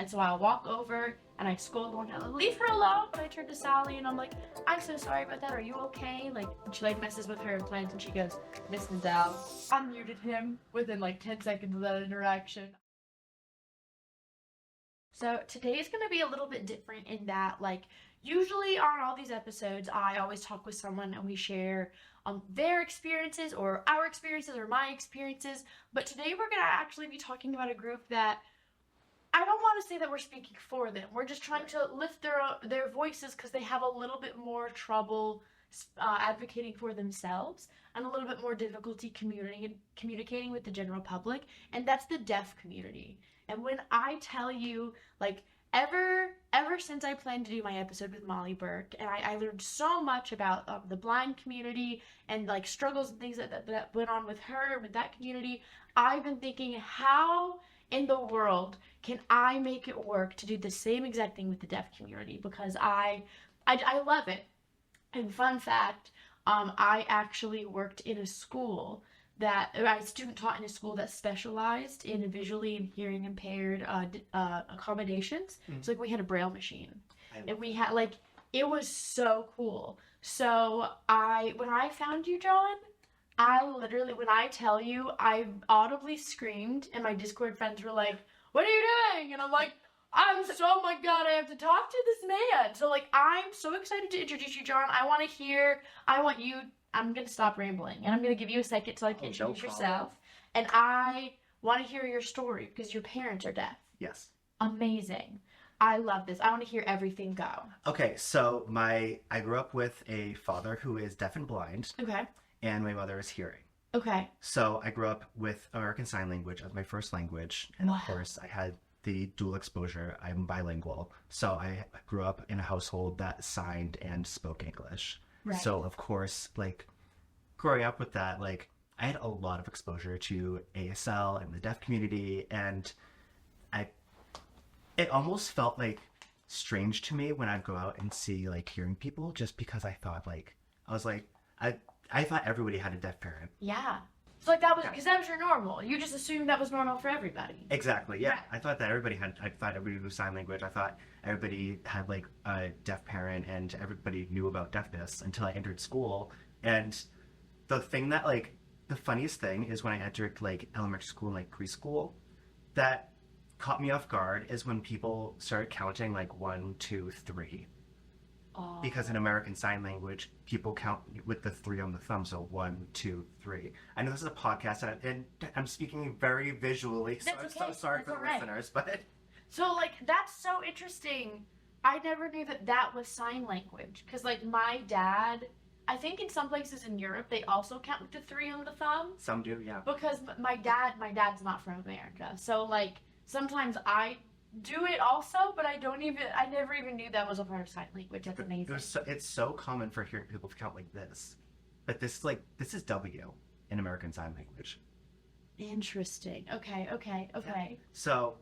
And so I'll walk over and I scold one, leave her alone. But I turn to Sally and I'm like, I'm so sorry about that. Are you okay? Like, and she like messes with her implants and she goes, listen down. I muted him within like 10 seconds of that interaction. So today is going to be a little bit different in that, like, usually on all these episodes, I always talk with someone and we share their experiences or our experiences or my experiences. But today we're going to actually be talking about a group that I don't want to say that we're speaking for them. We're just trying to lift their voices because they have a little bit more trouble advocating for themselves and a little bit more difficulty communicating with the general public, and that's the deaf community. And when I tell you, like, ever since I planned to do my episode with Molly Burke, and I learned so much about the blind community and like struggles and things that went on with her and with that community, I've been thinking, how in the world can I make it work to do the same exact thing with the deaf community? Because I love it. And fun fact, I actually worked in a school that I student taught in a school that specialized in visually and hearing impaired accommodations. So like we had a braille machine, and we had like, it was so cool. So when I found you, John, I literally, when I tell you, I audibly screamed, and my Discord friends were like, what are you doing? And I'm like, oh my god, I have to talk to this man. So like, I'm so excited to introduce you, John. I'm going to stop rambling, and I'm going to give you a second to like introduce yourself. And I want to hear your story because your parents are deaf. Yes. Amazing. I love this. I want to hear everything go. Okay, so I grew up with a father who is deaf and blind. Okay. And my mother is hearing. Okay. So I grew up with American Sign Language as my first language. And wow. Of course, I had the dual exposure. I'm bilingual. So I grew up in a household that signed and spoke English. Right. So, of course, like, growing up with that, like, I had a lot of exposure to ASL and the deaf community, and it almost felt, like, strange to me when I'd go out and see, like, hearing people, just because I thought, like, I thought everybody had a deaf parent. Yeah. So, like, that was your normal. You just assumed that was normal for everybody. Exactly, yeah. Right. I thought everybody knew sign language. I thought everybody had, like, a deaf parent and everybody knew about deafness until I entered school. And the funniest thing is when I entered, like, elementary school and, like, preschool, that caught me off guard is when people started counting, like, 1, 2, 3. Oh. Because in American Sign Language, people count with the 3 on the thumb, so 1, 2, 3. I know this is a podcast, and I'm speaking very visually, so I'm so sorry for the listeners, but... So, like, that's so interesting. I never knew that was sign language, because, like, my dad... I think in some places in Europe, they also count with the 3 on the thumb. Some do, yeah. Because my dad's not from America, so, like, sometimes I... do it also, but I never even knew that was a part of sign language. That's amazing. It's so common for hearing people to count like this, but this is W in American Sign Language. Interesting. Okay. Yeah. So,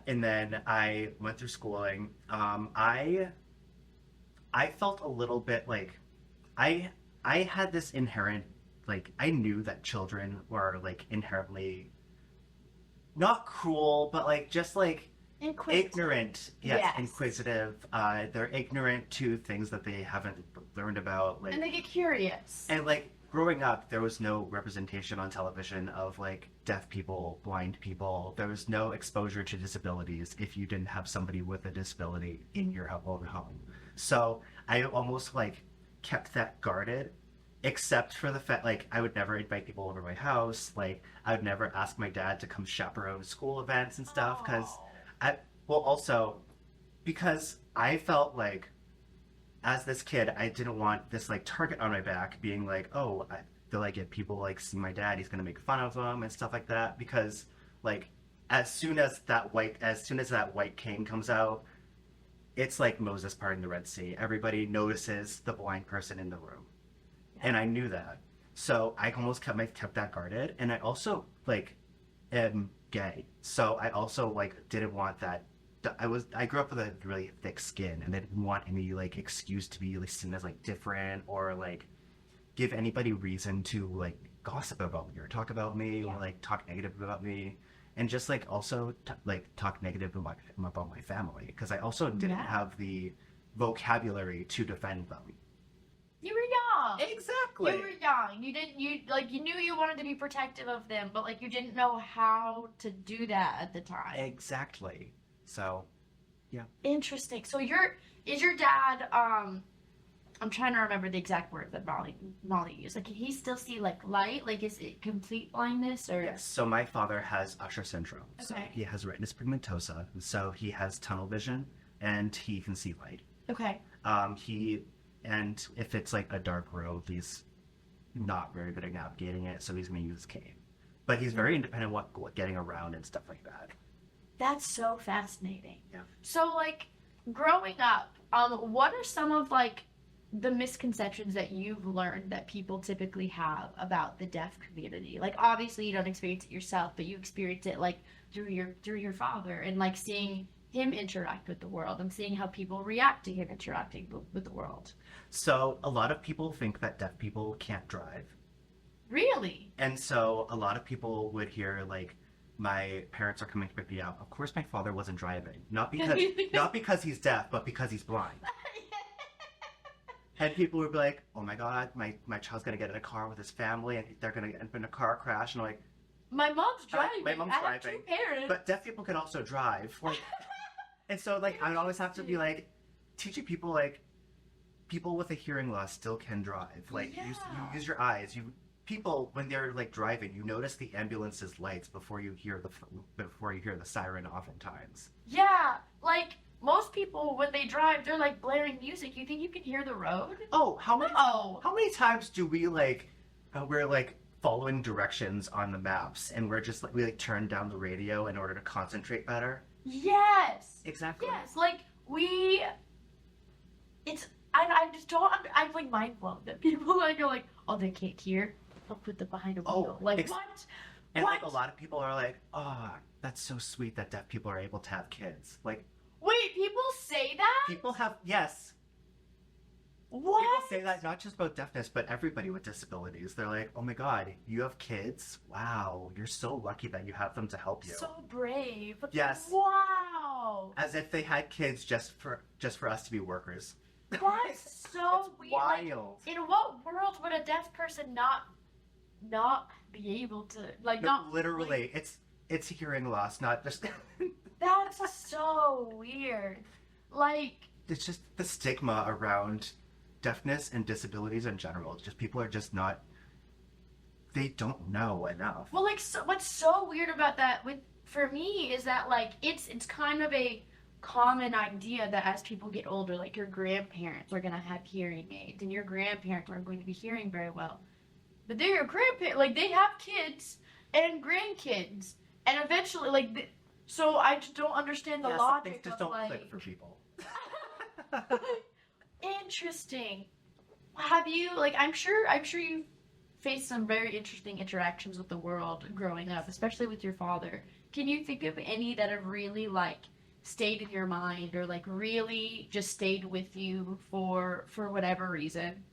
and then I went through schooling. I felt a little bit like I had this inherent, like, I knew that children were, like, inherently not cruel, but, like, just, like, ignorant. Yes, inquisitive. They're ignorant to things that they haven't learned about. Like, and they get curious. And, like, growing up, there was no representation on television of, like, deaf people, blind people. There was no exposure to disabilities if you didn't have somebody with a disability in your own home. So I almost, like, kept that guarded. Except for the fact, like, I would never invite people over my house. Like, I would never ask my dad to come chaperone school events and stuff. Because I felt like, as this kid, I didn't want this, like, target on my back being like, oh, I feel like if people, like, see my dad, he's going to make fun of them and stuff like that. Because, like, as soon as that white cane comes out, it's like Moses parting the Red Sea. Everybody notices the blind person in the room. And I knew that. So I almost kept that guarded. And I also, like, am gay. So I also, like, didn't want that. I grew up with a really thick skin, and I didn't want any, like, excuse to be, like, seen as, like, different or, like, give anybody reason to, like, gossip about me or talk about me or, like, talk negative about me. and just like also like talk negative about my family because I also didn't Yeah. have the vocabulary to defend them. You were young. Exactly. You were young. You didn't you like you knew you wanted to be protective of them, but like you didn't know how to do that at the time. Exactly. So, yeah. Interesting. So is your dad I'm trying to remember the exact word that Molly used. Like can he still see like light? Like is it complete blindness or Yes. So my father has Usher syndrome. So Okay. he has retinitis pigmentosa. So he has tunnel vision and he can see light. Okay. He and if it's like a dark road, he's not very good at navigating it, so he's going to use his cane. But he's very independent what getting around and stuff like that. That's so fascinating. Yeah. So like growing up, what are some of like the misconceptions that you've learned that people typically have about the deaf community? Like obviously you don't experience it yourself, but you experience it like through your father and like seeing him interact with the world and seeing how people react to him interacting with the world. So a lot of people think that deaf people can't drive. Really? And so a lot of people would hear like my parents are coming to pick me up. Of course my father wasn't driving. Not because he's deaf, but because he's blind. And people would be like, "Oh my God, my child's gonna get in a car with his family, and they're gonna end up in a car crash." And I'm like, My mom's driving. my mom's I have driving, two parents. but deaf people can also drive. Like, and so like I would always have to be like teaching people like people with a hearing loss still can drive. Like you use your eyes. People when they're like driving, you notice the ambulance's lights before you hear the siren. Oftentimes, Yeah, like most people when they drive, they're like blaring music. You think you can hear the road? oh, Oh, how many times do we like we're like following directions on the maps and we're just like we like turn down the radio in order to concentrate better? yes, Exactly. yes. Like we, it's I just don't. I'm like mind blown that people like are like, oh, they can't hear. I'll put them behind a wheel. Oh, Like what? And What? like a lot of people are like, "Oh, that's so sweet that deaf people are able to have kids." Like Wait, people say that? people have yes, What? people say that not just about deafness, but everybody with disabilities. They're like, "Oh my God, you have kids? Wow, you're so lucky that you have them to help you." So brave. Yes. Wow. As if they had kids just for us to be workers. That's so It's weird. Like, wild. in what world would a deaf person not be able to like No, not literally, it's hearing loss, not just. That's so weird. Like It's just the stigma around deafness and disabilities in general. It's just people are just not. They don't know enough. well like what's so weird about that with for me is that like it's kind of a common idea that as people get older like your grandparents are going to have hearing aids and your grandparents aren't going to be hearing very well. But they're your grandparents like they have kids and grandkids and eventually so I just don't understand the Yeah, some logic things just of don't like click for people. interesting. Have you like I'm sure you've faced some very interesting interactions with the world growing up, especially with your father. Can you think of any that have really like stayed in your mind or like really just stayed with you for whatever reason?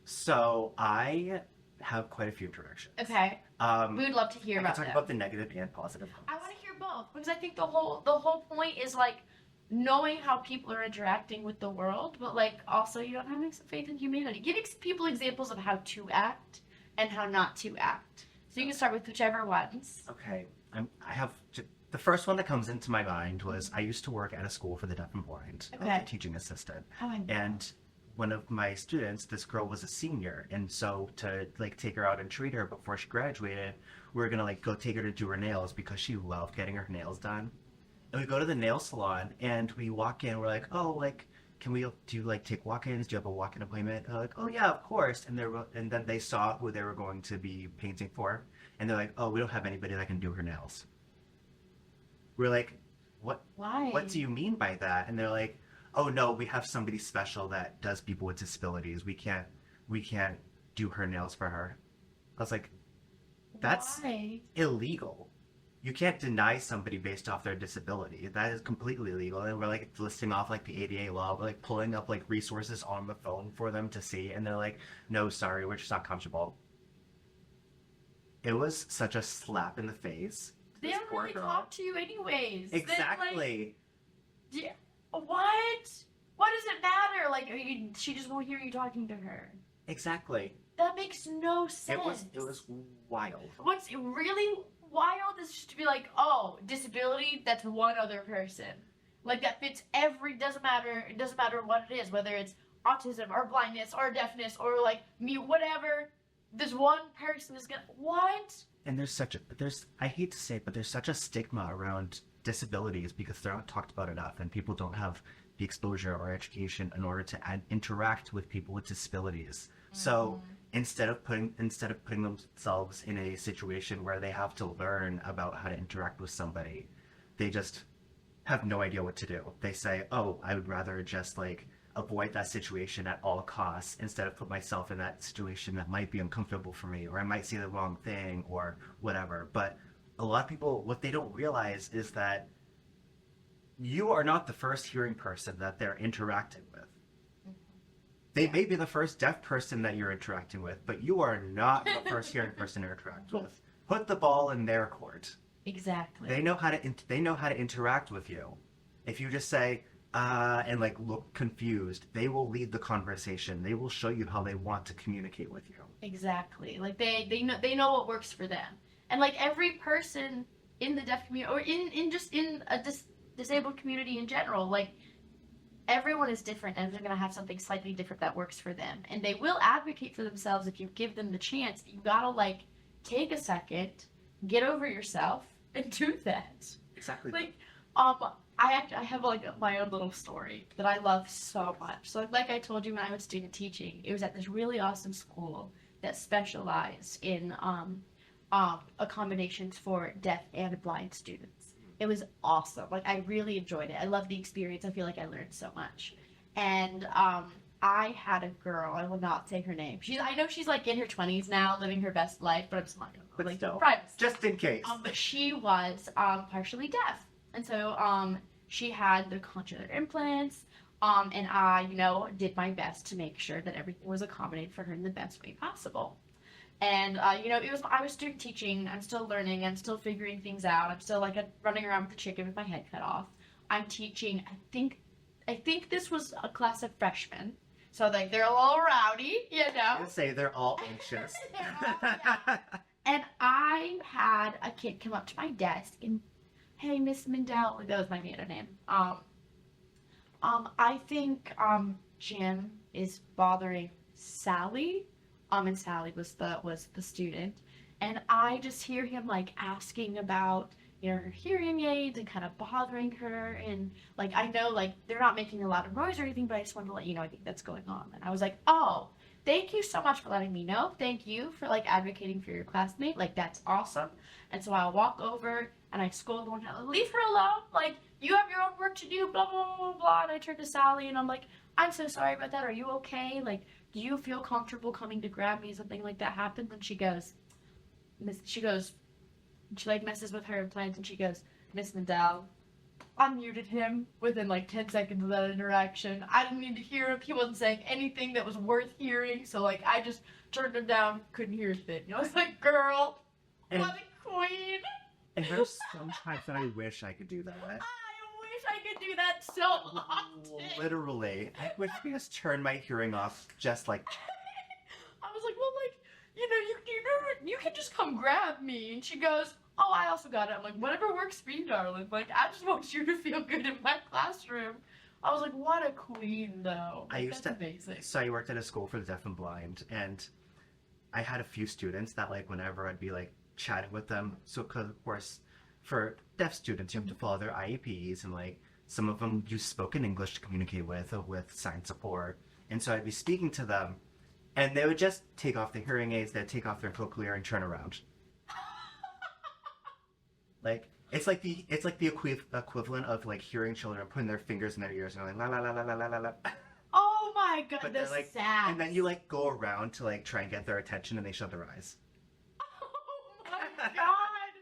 So I have quite a few directions. Okay. Um, We would love to hear I can about talk them. about the negative and positive I ones. want to hear both because I think the whole point is like knowing how people are interacting with the world, but like also you don't have some faith in humanity. Give people examples of how to act and how not to act. So you can start with whichever ones. Okay, I have the first one that comes into my mind was I used to work at a school for the deaf and blind. I was Okay. a teaching assistant, How I and one of my students, this girl was a senior, and so to like take her out and treat her before she graduated, we were gonna like go take her to do her nails because she loved getting her nails done. And we go to the nail salon and we walk in. We're like, oh, like, can we do you like take walk-ins? Do you have a walk-in appointment? They're like, oh yeah, of course. And then they saw who they were going to be painting for, and they're like, oh, we don't have anybody that can do her nails. We're like, what? Why? What do you mean by that? And they're like, oh no, we have somebody special that does people with disabilities. We can't do her nails for her. I was like, that's Why? illegal. You can't deny somebody based off their disability. That is completely illegal. And we're like listing off like the ADA law. We're like pulling up like resources on the phone for them to see, and they're like, no, sorry, we're just not comfortable. It was such a slap in the face They This don't poor really girl. talk to you anyways. Then, like, Exactly. yeah, what? What does it matter? Like, she just won't hear you talking to her. Exactly. That makes no sense. It was wild. What's really wild is just to be like, oh, disability, that's one other person. Like, that fits doesn't matter, it doesn't matter what it is, whether it's autism or blindness or deafness or like mute, whatever. This one person is gonna, what? And I hate to say it, but there's such a stigma around disabilities because they're not talked about enough, and people don't have the exposure or education in order to interact with people with disabilities. So instead of putting themselves in a situation where they have to learn about how to interact with somebody, they just have no idea what to do. They say, "Oh, I would rather just like avoid that situation at all costs instead of put myself in that situation that might be uncomfortable for me, or I might say the wrong thing or whatever." But a lot of people, what they don't realize is that you are not the first hearing person that they're interacting with. They may be the first deaf person that you're interacting with, but you are not the first hearing person to interact with. Put the ball in their court. Exactly. They know how to interact with you. If you just say and like look confused, they will lead the conversation. They will show you how they want to communicate with you. Exactly. Like they know what works for them. And like every person in the deaf community or in just in a disabled community in general, like everyone is different and they're going to have something slightly different that works for them. And they will advocate for themselves if you give them the chance. You got to like take a second, get over yourself and do that. Exactly. Like I have like my own little story that I love so much. So like I told you when I was student teaching, it was at this really awesome school that specialized in accommodations for deaf and blind students. It was awesome. Like I really enjoyed it. I loved the experience. I feel like I learned so much. And I had a girl. I will not say her name. I know she's like in her 20s now, living her best life, but I'm just not gonna But like still, privacy. just in case. But she was partially deaf, and so she had the conchular implants. And I, did my best to make sure that everything was accommodated for her in the best way possible. And I was student teaching. I'm still learning. I'm still figuring things out. I'm still like running around with a chicken with my head cut off. I'm teaching. I think this was a class of freshmen, so like they're a little rowdy, I would say they're all anxious. Yeah. And I had a kid come up to my desk and, "Hey, Miss Mindell," that was my maiden name. I think Jim is bothering Sally. And Sally was the student, and I just hear him like asking about her hearing aids and kind of bothering her, and like I know like they're not making a lot of noise or anything, but I just wanted to let you know I think that's going on. And I was like, "Oh, thank you so much for letting me know. Thank you for like advocating for your classmate. Like that's awesome." And so I walk over and I scold one, "Leave her alone. Like you have your own work to do." Blah blah blah blah. And I turn to Sally and I'm like, "I'm so sorry about that. Are you okay? Like, do you feel comfortable coming to grab me if something like that happens?" And she like messes with her implants and she goes, "Miss Nadal, I muted him within like 10 seconds of that interaction. I didn't need to hear him. He wasn't saying anything that was worth hearing. So like I just turned him down, couldn't hear a thing." And I was like, "Girl, And, what a queen." and there's sometimes that I wish I could do that. I wish I could do that so often. Literally. I wish I could just turn my hearing off just like. I was like, "Well, like, you can just come grab me." And she goes, "Oh, I also got it." I'm like, "Whatever works for you, darling. Like, I just want you to feel good in my classroom." I was like, "What a queen, though." Like, that's amazing. So I worked at a school for the deaf and blind, and I had a few students that like whenever I'd be like chatting with them. So, cause of course, for deaf students, you have to follow their IEPs, and like some of them use spoken English to communicate with sign support. And so I'd be speaking to them, and they would just take off their hearing aids, they'd take off their cochlear, and turn around. Like it's like the equivalent of like hearing children putting their fingers in their ears and like la la la la la la la. Oh my god, But the they're like, sass. and then you like go around to like try and get their attention, and they shut their eyes. Oh my god,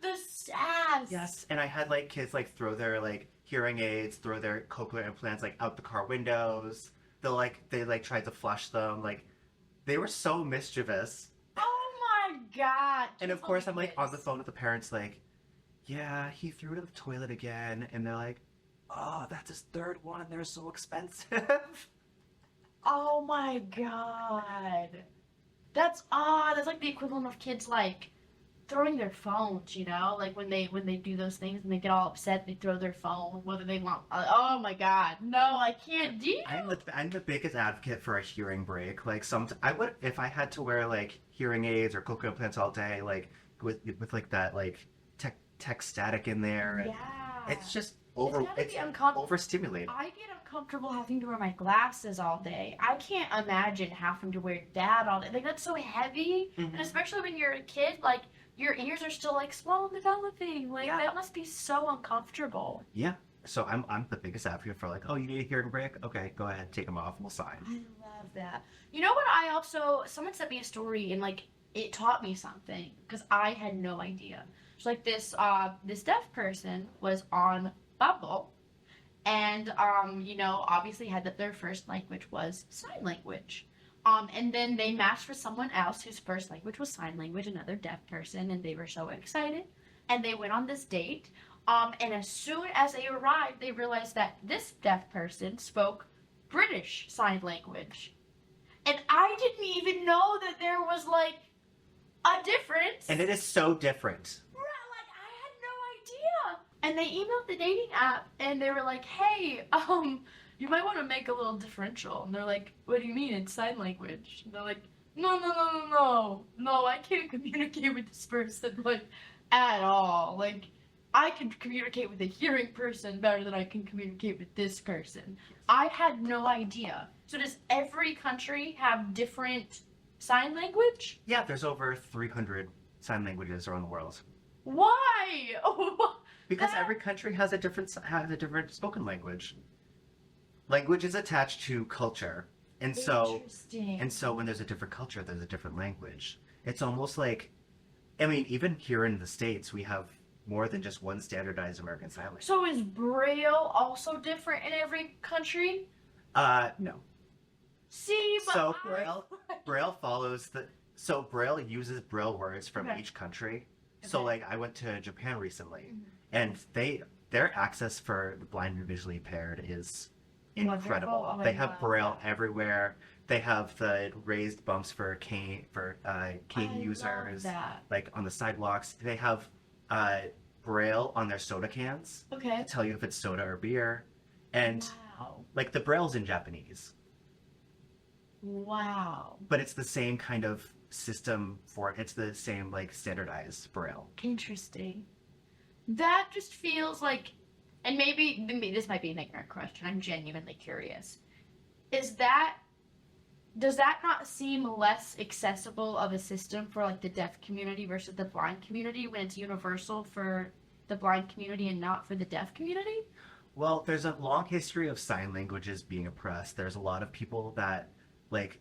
the sass. Yes, and I had like kids like throw their like hearing aids, throw their cochlear implants like out the car windows. They tried to flush them. Like they were so mischievous. Oh my god. And of course, I'm like on the phone with the parents, like, yeah, he threw it in the toilet again, and they're like, oh, that's his third one. They're so expensive. Oh my god. That's odd. That's like the equivalent of kids like throwing their phones, you know? Like when they do those things and they get all upset, they throw their phone, whether they want. Oh my god. No, I can't do. I'm the biggest advocate for a hearing break. Like I would if I had to wear like hearing aids or cochlear implants all day, like with like that like tech static in there, and Yeah. it's just It's gotta be uncomfortable. overstimulating. I get uncomfortable having to wear my glasses all day. I can't imagine having to wear that all day. Like that's so heavy, and Hmm. especially when you're a kid, like your ears are still like small and developing. Like Yeah. that must be so uncomfortable. Yeah. So I'm the biggest advocate for like, oh, you need a hearing break? Okay, go ahead, take them off. We'll sign. I love that. You know what? I also someone sent me a story and like it taught me something because I had no idea. So like this deaf person was on Bumble and obviously had that their first language was sign language. And then they matched with someone else whose first language was sign language, another deaf person, and they were so excited. And they went on this date. And as soon as they arrived, they realized that this deaf person spoke British Sign Language. And I didn't even know that there was like a difference. And it is so different. Like I had no idea. And they emailed the dating app and they were like, "Hey, you might want to make a little differential." And they're like, "What do you mean? It's sign language." And they're like, "No, no, no, no, no, no! I can't communicate with this person like at all. Like, I can communicate with a hearing person better than I can communicate with this person." I had no idea. So does every country have different sign language? Yeah, there's over 300 sign languages around the world. Why? Because That- every country has a different spoken language. Language is attached to culture, Interesting. and so when there's a different culture, there's a different language. It's almost like, I mean, even here in the States, we have more than just one standardized American Sign Language. So is Braille also different in every country? No. See, but So Braille follows Braille uses Braille words from Okay. each country. So Okay. like I went to Japan recently, Mhm. and their access for the blind and visually impaired is incredible. Wonderful. Oh, I They have love Braille that. everywhere. They have the raised bumps for cane I users, love that. like on the sidewalks. They have Braille on their soda cans to Okay. tell you if it's soda or beer, and Wow. like the Braille's in Japanese, Wow. but it's the same kind of system for it. It's the same like standardized Braille. Interesting. That just feels like, and maybe this might be an ignorant question. I'm genuinely curious. Does that not seem less accessible of a system for like the deaf community versus the blind community when it's universal for the blind community and not for the deaf community? Well, there's a long history of sign languages being oppressed. There's a lot of people that like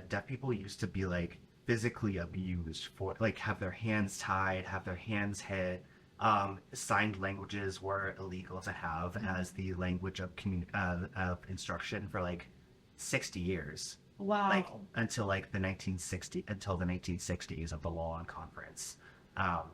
deaf people used to be like physically abused for like have their hands tied, have their hands hit. Signed languages were illegal to have as the language of instruction for like 60 years, Wow. like until like the 1960s of the Law Conference, um,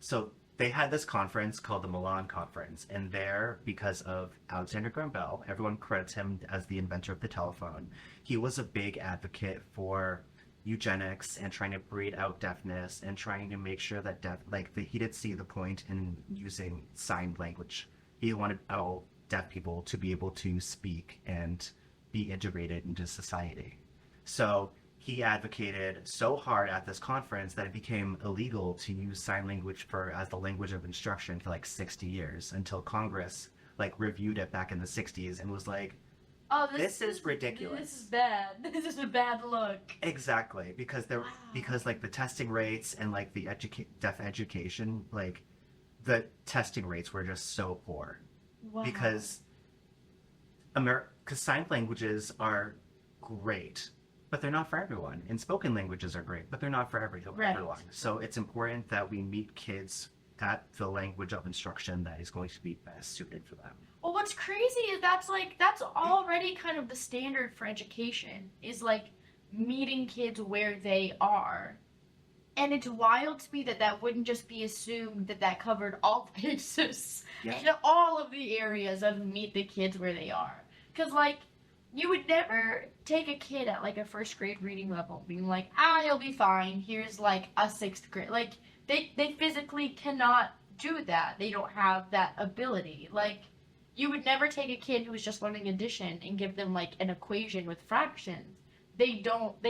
so they had this conference called the Milan Conference, and there, because of Alexander Graham Bell, everyone credits him as the inventor of the telephone. He was a big advocate for eugenics and trying to breed out deafness and trying to make sure that he did see the point in using sign language. He wanted all deaf people to be able to speak and be integrated into society. So he advocated so hard at this conference that it became illegal to use sign language as the language of instruction for like 60 years until Congress like reviewed it back in the 60s and was like, Oh, this is ridiculous. This is bad. This is a bad look. exactly, because Wow. like the testing rates and like the deaf education, like the testing rates were just so poor Wow. because sign languages are great, but they're not for everyone. And spoken languages are great, but they're not for everyone. Right. So it's important that we meet kids at the language of instruction that is going to be best suited for them. Well, what's crazy is that's already kind of the standard for education is like meeting kids where they are. And it's wild to me that that wouldn't just be assumed that that covered all bases Yeah. and all of the areas of meet the kids where they are. Because, like, you would never take a kid at, like, a first grade reading level being like, you'll be fine. Here's, like, a sixth grade. Like, they physically cannot do that. They don't have that ability. Like, you would never take a kid who is just learning addition and give them, like, an equation with fractions. They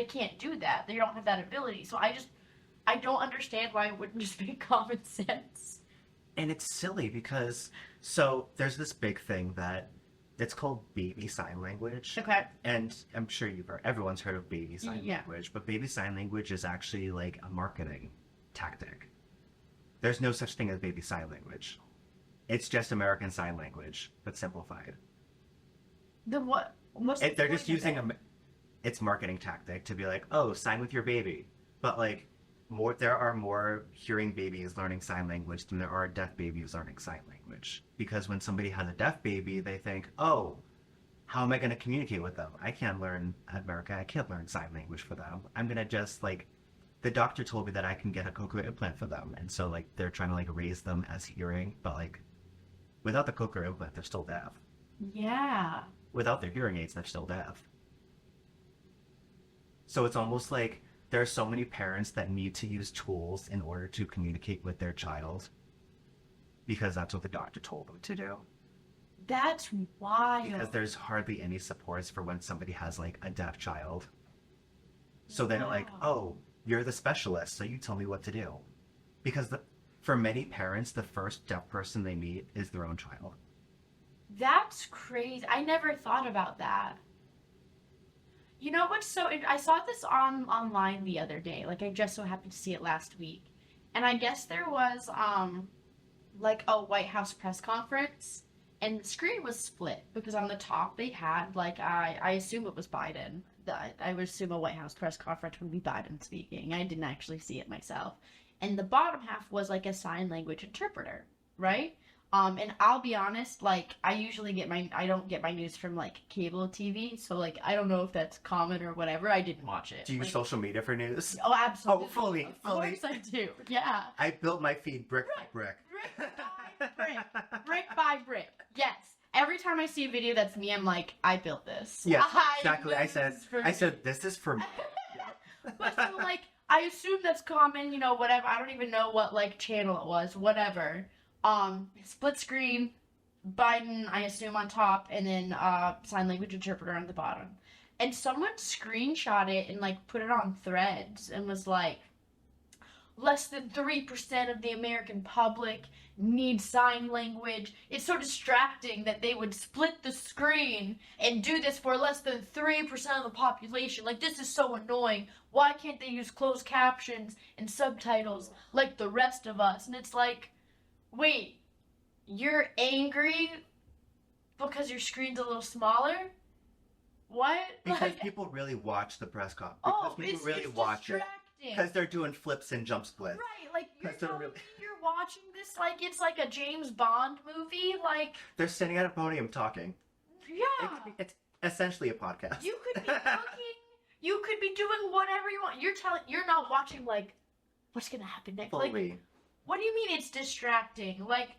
can't do that. They don't have that ability. So I don't understand why it wouldn't just be common sense. And it's silly because, so there's this big thing that it's called baby sign language. Okay. And I'm sure everyone's heard of baby sign language, but baby sign language is actually like a marketing tactic. There's no such thing as baby sign language. It's just American Sign Language, but simplified. The what? What's They're just using it's marketing tactic to be like, oh, sign with your baby. But like, there are more hearing babies learning sign language than there are deaf babies learning sign language. Because when somebody has a deaf baby, they think, oh, how am I going to communicate with them? I can't learn sign language for them. I'm going to just like, the doctor told me that I can get a cochlear implant for them. And so like, they're trying to like raise them as hearing, but like, without the cochlear implant, they're still deaf. Yeah. Without their hearing aids, they're still deaf. So it's almost like there are so many parents that need to use tools in order to communicate with their child because that's what the doctor told them to do. That's wild. Because there's hardly any supports for when somebody has like a deaf child. So they're like, oh, you're the specialist, so you tell me what to do. Because for many parents, the first deaf person they meet is their own child. That's crazy. I never thought about that. You know what's I saw this online the other day. Like, I just so happened to see it last week. And I guess there was like a White House press conference, and the screen was split because on the top they had like I assume it was Biden. I would assume a White House press conference would be Biden speaking. I didn't actually see it myself. And the bottom half was like a sign language interpreter, right? And I'll be honest, like, I don't get my news from, like, cable TV, so, like, I don't know if that's common or whatever. I didn't watch it. Do you use social media for news? Oh, absolutely. Oh, fully. Of course I do, yeah. I built my feed brick by brick. Brick by brick. Brick by brick. Yes. Every time I see a video that's me, I'm like, I built this. Yeah, exactly. I said, this is for me. But so, like, I assume that's common, whatever. I don't even know what, like, channel it was, whatever. Split screen, Biden, I assume, on top, and then sign language interpreter on the bottom. And someone screenshot it and like put it on Threads and was like, less than 3% of the American public need sign language. It's so distracting that they would split the screen and do this for less than 3% of the population. Like, this is so annoying. Why can't they use closed captions and subtitles like the rest of us? And it's like, wait, you're angry because your screen's a little smaller? What? Because people really watch the press conference. Because people really watch it. Because they're doing flips and jump splits. Right, like, you're telling me you're watching this like it's like a James Bond movie? Like, they're sitting at a podium talking. Yeah. It's essentially a podcast. You could be cooking. You could be doing whatever you want. You're not watching, like, what's going to happen next? Fully. Like, what do you mean it's distracting? Like,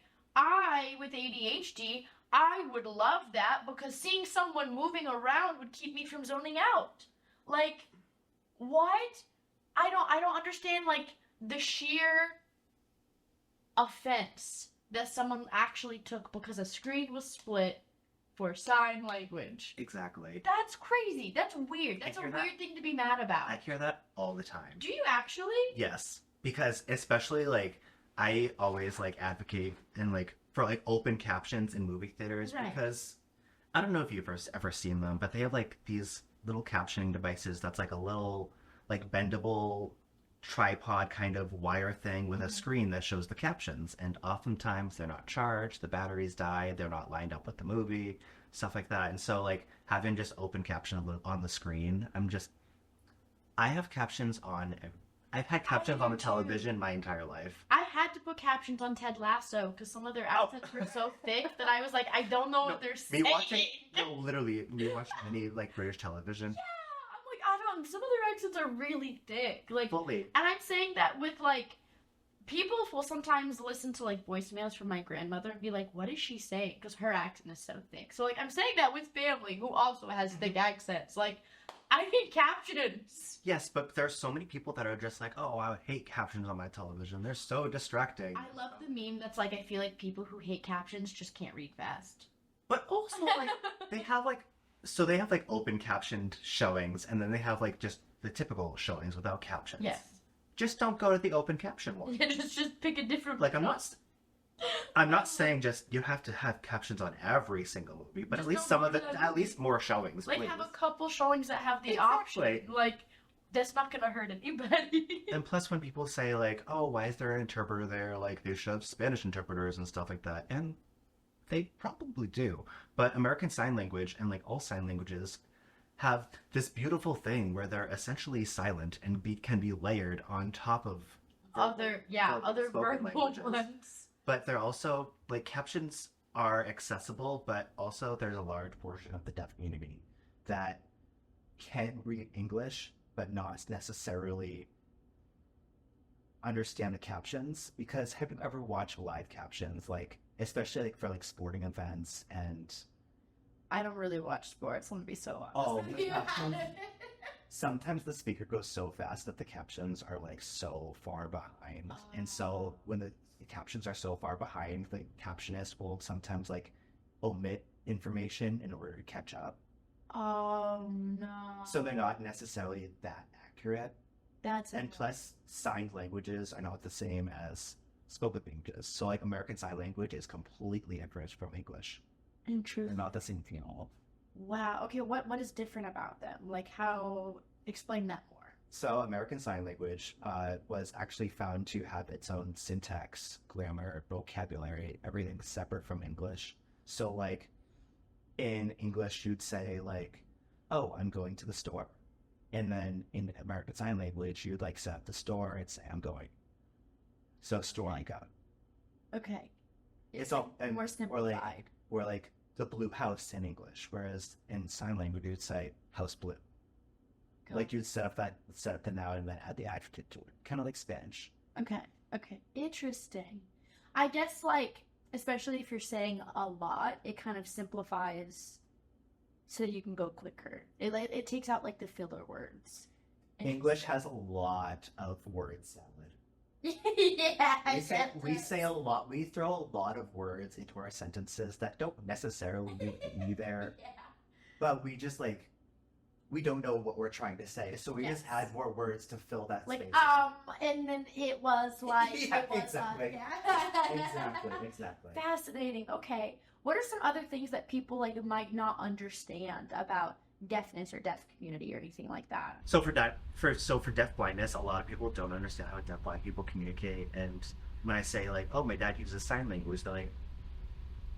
with ADHD, I would love that because seeing someone moving around would keep me from zoning out. Like, what? I don't understand, like, the sheer offense that someone actually took because a screen was split for sign language. Exactly. That's crazy. That's weird. That's a weird thing to be mad about. I hear that all the time. Do you actually? Yes. Because especially, like, I always, like, advocate and, like, for, like, open captions in movie theaters. Right. Because I don't know if you've ever seen them, but they have, like, these little captioning devices that's, like, a little, like, bendable tripod kind of wire thing with a screen that shows the captions. And oftentimes they're not charged, the batteries die, they're not lined up with the movie, stuff like that. And so, like, having just open caption on the screen, I have captions on... I've had captions on the television my entire life. I had to put captions on Ted Lasso because some of their accents were so thick that I was like, I don't know what they're saying. Literally, me watching any, like, British television. Yeah, I'm like, I don't know. Some of their accents are really thick. Like, Fully. and I'm saying that with like, people will sometimes listen to like voicemails from my grandmother and be like, what is she saying? Because her accent is so thick. So like, I'm saying that with family who also has thick accents. Like, I need captions. Yes, but there's so many people that are just like, oh, I would hate captions on my television. They're so distracting. I love the meme that's like, I feel like people who hate captions just can't read fast. But also, like, they have like, so they have like open captioned showings, and then they have like just the typical showings without captions. Yes. Just don't go to the open caption one. just pick a different. Like, I'm not saying just you have to have captions on every single movie, but Just at least don't some go of to the, that at movie. least more showings, Like, please. have a couple showings that have the Exactly. option. Like, that's not gonna hurt anybody. And plus, when people say like, "Oh, why is there an interpreter there?" Like, they should have Spanish interpreters and stuff like that, and they probably do. But American Sign Language and like all sign languages have this beautiful thing where they're essentially silent and can be layered on top of Other spoken verbal languages. ones. But they're also like captions are accessible, but also there's a large portion of the deaf community that can read English but not necessarily understand the captions. Because have you ever watched live captions, like especially like for like sporting events? And I don't really watch sports. Let me be so honest. Oh, with you. sometimes the speaker goes so fast that the captions are like so far behind. And so when the captions are so far behind, the captionist will sometimes like omit information in order to catch up. Oh no. So they're not necessarily that accurate. That's And plus, signed languages are not the same as spoken languages. So like American Sign Language is completely different from English. They're interesting. not the same thing at all. Wow. Okay. What is different about them? Like, how? Explain that more. So American Sign Language was actually found to have its own syntax, grammar, vocabulary, everything separate from English. So like in English, you'd say like, "Oh, I'm going to the store," and then in American Sign Language, you'd like set up the store and say, "I'm going." So store and go. Okay. It's all and, more simplified. or like the blue house in English, whereas in sign language you'd say house blue. Like you'd set up the noun and then add the adjective to it, kind of like Spanish. Okay. Okay. Interesting. I guess like, especially if you're saying a lot, it kind of simplifies so you can go quicker. It takes out like the filler words. English has a lot of word salad. Yeah. We say a lot. We throw a lot of words into our sentences that don't necessarily need to be there, Yeah. but we just like we don't know what we're trying to say, so we just Yes. add more words to fill that Like, space. and then it was like, Yeah, it was, exactly. yeah. Exactly. Fascinating. Okay. What are some other things that people like might not understand about deafness or deaf community or anything like that? So for deaf blindness, a lot of people don't understand how deaf blind people communicate. And when I say like, "Oh, my dad uses sign language," they're like,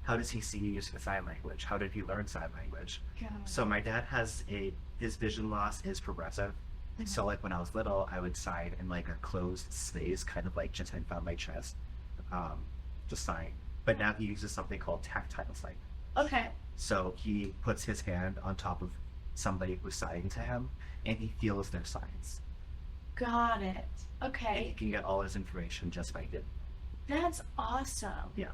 "How does he see you using sign language? How did he learn sign language?" So my dad has his vision loss is progressive. So like when I was little, I would sign in like a closed space, kind of like just in front of my chest, to sign. But now he uses something called tactile sign. Okay. So he puts his hand on top of somebody who's signing to him, and he feels their signs. Got it. And he Okay. can get all his information just by it. That's awesome. Yeah.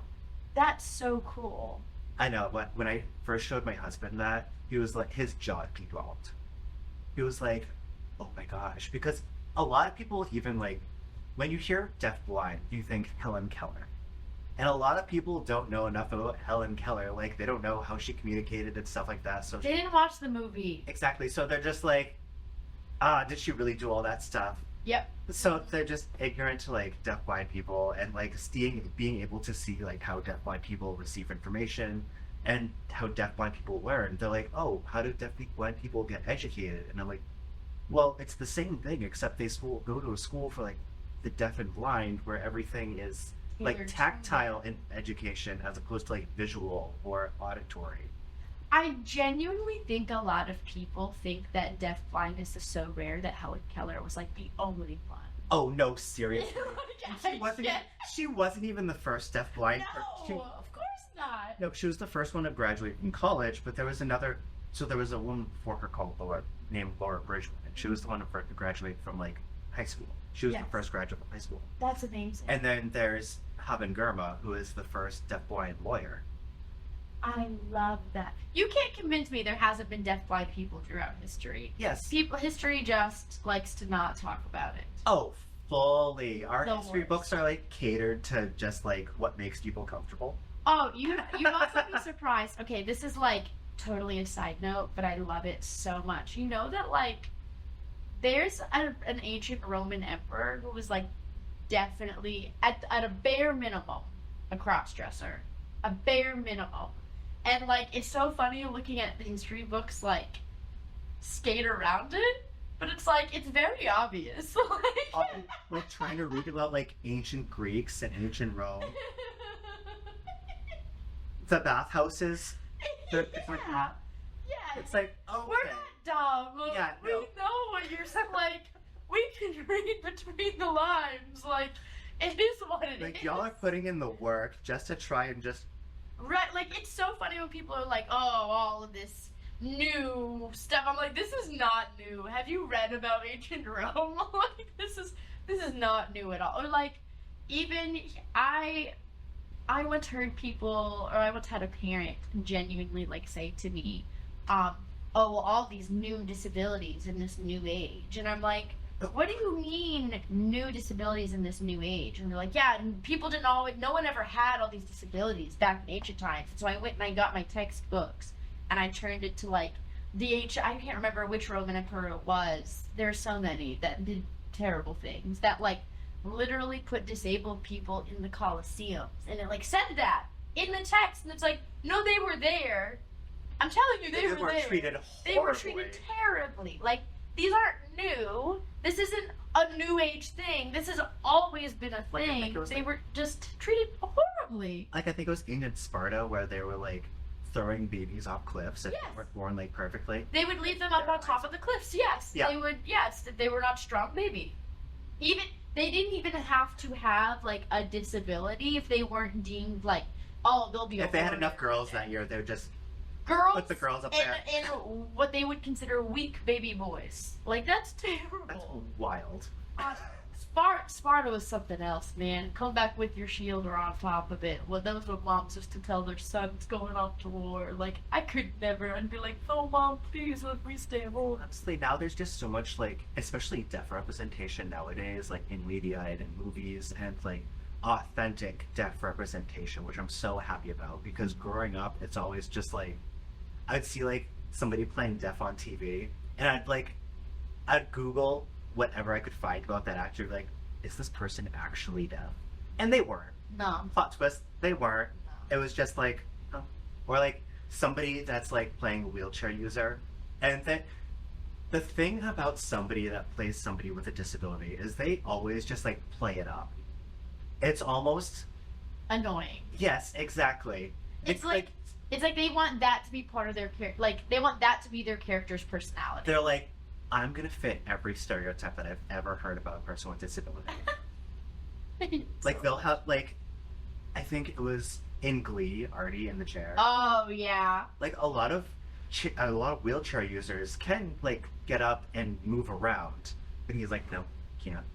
That's so cool. I know, but when I first showed my husband that, he was like, his jaw dropped. He was like, "Oh my gosh," because a lot of people even like, when you hear deaf blind, you think Helen Keller. And a lot of people don't know enough about Helen Keller. Like, they don't know how she communicated and stuff like that. So They didn't watch the movie. exactly. So they're just like, did she really do all that stuff? Yep. So they're just ignorant to like deafblind people and like being able to see like how deafblind people receive information and how deafblind people learn. They're like, "Oh, how do deafblind people get educated?" And I'm like, well, it's the same thing except they go to a school for like the deaf and blind where everything is like Tailored to tactile in education as opposed to like visual or auditory. I genuinely think a lot of people think that deaf blindness is so rare that Helen Keller was like the only one. Oh no, seriously. Yeah. She wasn't even the first deafblind. No, of course not. No, she was the first one to graduate from college, but there was another So there was a woman before her called Laura, named Laura Bridgman, and she was the one to graduate from like high school. She was Yes. the first graduate from high school. That's amazing. And then there's Haben Gurma, who is the first deafblind lawyer. I love that. You can't convince me there hasn't been deafblind people throughout history. Yes. History just likes to not talk about it. Oh, fully. Our The history worst. books are like catered to just like what makes people comfortable. Oh, you must be surprised. Okay, this is like totally a side note, but I love it so much. You know that like there's an ancient Roman emperor who was like definitely at a bare minimum a cross-dresser, a bare minimum, and like it's so funny looking at the history books like skate around it, but it's like it's very obvious. Like trying to read about like ancient Greeks and ancient Rome. The bathhouses. Yeah. Like, Yeah. it's like, oh, We're okay. not dumb. Yeah, We no. know what you're saying. Like, we can read between the lines. Like, it is what it is. Like y'all are putting in the work just to try and just Right, like, it's so funny when people are like, oh, all of this new stuff. I'm like, this is not new. Have you read about ancient Rome? Like, this is not new at all. Or, like, even, I once heard people, or I once had a parent genuinely, like, say to me, oh, well, all these new disabilities in this new age. And I'm like, what do you mean new disabilities in this new age? And they're like, yeah, and people didn't always, no one ever had all these disabilities back in ancient times. And so I went and I got my textbooks and I turned it to like I can't remember which Roman emperor it was. There are so many that did terrible things that like literally put disabled people in the Colosseums. And it like said that in the text. And it's like, no, they were there. I'm telling you, they were there. treated They horribly. were treated terribly. Like, these aren't new. This isn't a new age thing. This has always been a Like, I think thing. it was They like- were just treated horribly. Like I think it was ancient Sparta where they were like throwing babies off cliffs if Yes. they weren't born like perfectly. They would leave them up on top of the cliffs. Yes. Yeah. They would. Yes. They were not strong. Maybe. Even they didn't even have to have like a disability if they weren't deemed like, oh, they'll be. If they had warrior. enough girls that year, they would just Girls. put the girls up and, there. and what they would consider weak baby boys. Like that's terrible. That's wild. Sparta was something else, man. Come back with your shield or on top of it. Well, those were moms used to tell their sons going off to war. Like, I could never. I'd be like, oh, mom, please let me stay home. Honestly, now there's just so much like, especially deaf representation nowadays, like in media and in movies, and like authentic deaf representation, which I'm so happy about because growing up, it's always just like, I'd see like somebody playing deaf on TV, and I'd Google whatever I could find about that actor, like, is this person actually deaf? And they weren't. No. Plot twist, they weren't. It was just like, oh. Or like somebody that's like playing a wheelchair user. And the thing about somebody that plays somebody with a disability is they always just like play it up. It's almost, Annoying. yes, exactly. It's like they want that to be part of their character. Like, they want that to be their character's personality. They're like, I'm gonna fit every stereotype that I've ever heard about a person with disability. Like they'll have like, I think it was in Glee, Artie in the chair. Oh, yeah. Like a lot of wheelchair users can like get up and move around, but he's like, no, can't.